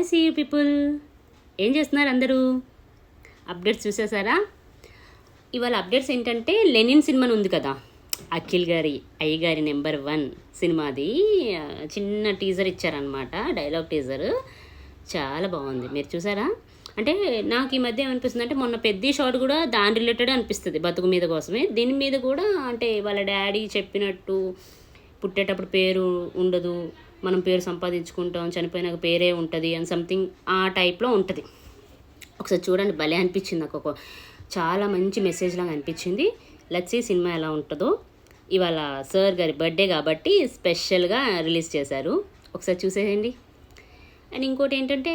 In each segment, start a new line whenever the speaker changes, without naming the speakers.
Hi see you people, ఏం చేస్తున్నారు అందరూ? అప్డేట్స్ చూసేసారా? ఇవాళ అప్డేట్స్ ఏంటంటే లెనిన్ సినిమాని ఉంది కదా, అఖిల్ గారి అయ్యగారి నెంబర్ 1 సినిమాది చిన్న టీజర్ ఇచ్చారనమాట, డైలాగ్ టీజర్. చాలా బాగుంది, మీరు చూసారా? అంటే నాకు ఈ మధ్య ఏమనిపిస్తుంది అంటే మొన్న పెద్ద షాట్ కూడా దాని రిలేటెడ్ అనిపిస్తుంది, బతుకు మీద కోసమే. దీని మీద కూడా అంటే వాళ్ళ డాడీ చెప్పినట్టు పుట్టేటప్పుడు పేరు ఉండదు, మనం పేరు సంపాదించుకుంటాం, చనిపోయినాక పేరే ఉంటుంది అని సంథింగ్ ఆ టైప్లో ఉంటుంది. ఒకసారి చూడండి, భలే అనిపించింది నాకు. చాలా మంచి మెసేజ్ లాగా అనిపించింది. లెట్స్ సీ సినిమా ఎలా ఉంటుందో. ఇవాళ సార్ గారి బర్త్డే కాబట్టి స్పెషల్గా రిలీజ్ చేశారు, ఒకసారి చూసేయండి. అండ్ ఇంకోటి ఏంటంటే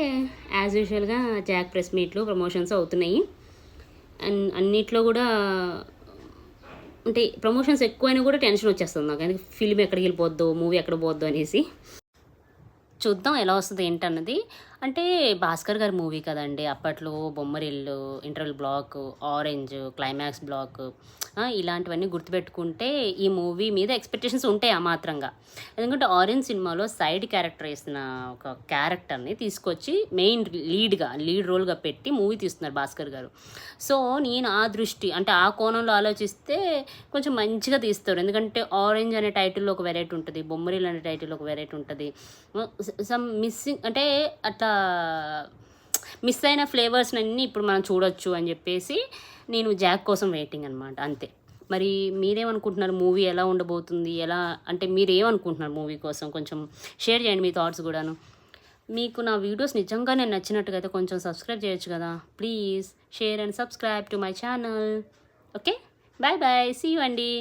యాజ్ యూజువల్గా జాక్ ప్రెస్ మీట్లు ప్రమోషన్స్ అవుతున్నాయి. అండ్ అన్నిట్లో కూడా అంటే ప్రమోషన్స్ ఎక్కువైనా కూడా టెన్షన్ వచ్చేస్తుంది నాకు, అందుకే ఫిల్మ్ ఎక్కడికి వెళ్ళిపోద్దో, మూవీ ఎక్కడ పోద్దో అనేసి. చూద్దాం ఎలా వస్తుంది ఏంటన్నది. అంటే భాస్కర్ గారి మూవీ కదండి, అప్పట్లో Bommarillu, interval block, Orange, climax block, ఇలాంటివన్నీ గుర్తుపెట్టుకుంటే ఈ మూవీ మీద ఎక్స్పెక్టేషన్స్ ఉంటాయి ఆ మాత్రంగా. ఎందుకంటే ఆరెంజ్ సినిమాలో సైడ్ క్యారెక్టర్ వేసిన ఒక క్యారెక్టర్ని తీసుకొచ్చి మెయిన్ లీడ్ రోల్గా పెట్టి మూవీ తీస్తున్నారు భాస్కర్ గారు. సో నేను ఆ దృష్టి అంటే ఆ కోణంలో ఆలోచిస్తే కొంచెం మంచిగా తీస్తారు. ఎందుకంటే ఆరెంజ్ అనే టైటిల్లో ఒక వెరైటీ ఉంటుంది, బొమ్మరిల్ అనే టైటిల్లో ఒక వెరైటీ ఉంటుంది. సమ్ మిస్సింగ్ అంటే అట్లా మిస్ అయిన ఫ్లేవర్స్ అన్నీ ఇప్పుడు మనం చూడొచ్చు అని చెప్పేసి నేను జాక్ కోసం వెయిటింగ్ అనమాట, అంతే. మరి మీరేమనుకుంటున్నారు, మూవీ ఎలా ఉండబోతుంది, ఎలా అంటే మీరు ఏమనుకుంటున్నారు మూవీ కోసం? కొంచెం షేర్ చేయండి మీ థాట్స్ కూడాను. మీకు నా వీడియోస్ నిజంగానే నచ్చినట్టుగా అయితే కొంచెం సబ్స్క్రైబ్ చేయొచ్చు కదా. Please share and subscribe to my channel. Okay, bye bye, see you అండి.